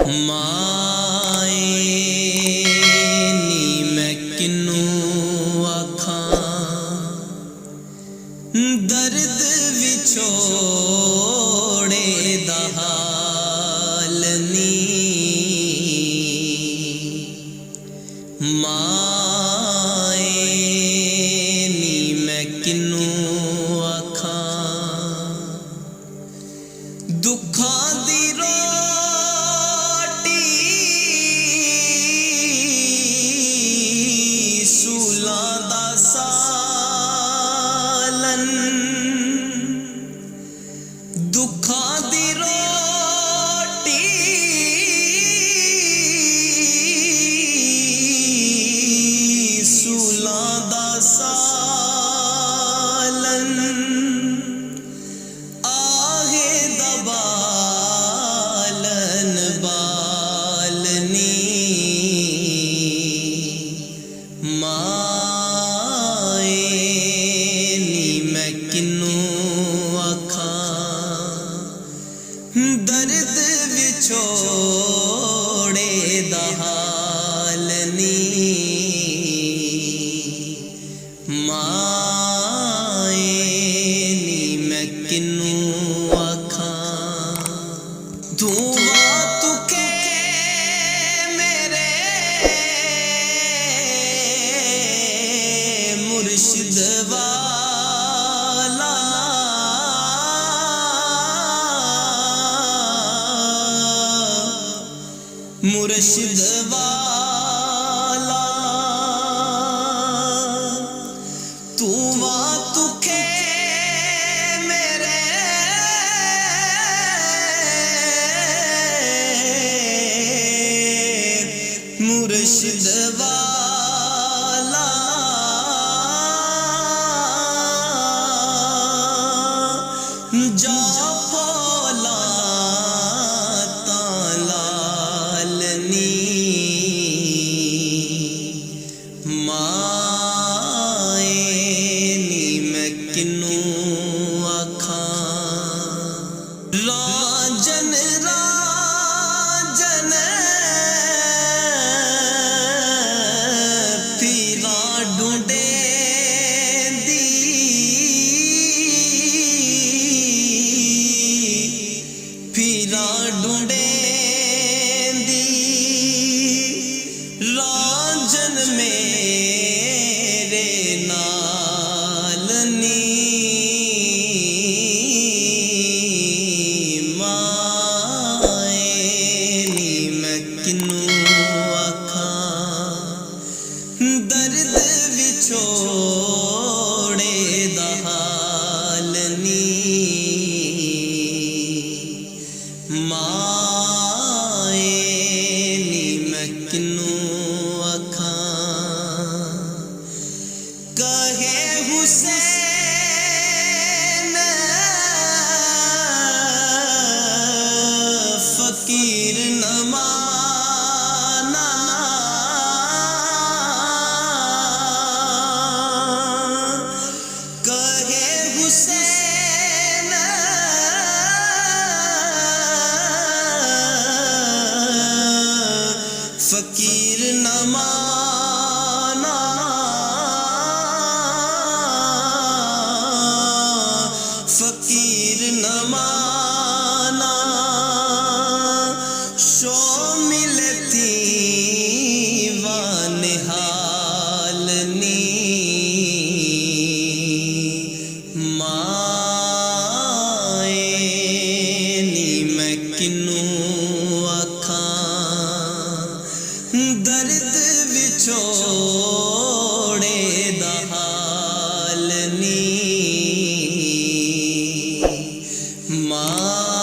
माए नी मैं किनू आखां दर्द विछोड़े दा हाल नी। माए नी मैं किनू आखां दुखां दी दुखां दी रोटी सूलां दा सालन आहे दा बालन बालनी। माए नी मैं किनू दर्द विछोड़े दा हाल नी। माए नी मैं किनू आखां धुआं तुके मेरे मुर्शिद वाला मुर्शिद वाला तू तुखे मेरे मुर्शिद वाला जा फौला किनू आखां राजन राजन पीरा ढूंढे दी पीरा ढूंढे दी राजन मेरे नाल नी। दर्द विछोड़े दा हाल नी। माए नी मैं किनू आखां कहे हुसैन फकीर नमा फकीर न माना फकीर न माना शो मिलती वानिहाल नी। माए नी मैं किनू दर्द विछोड़े दा हाल नी। मां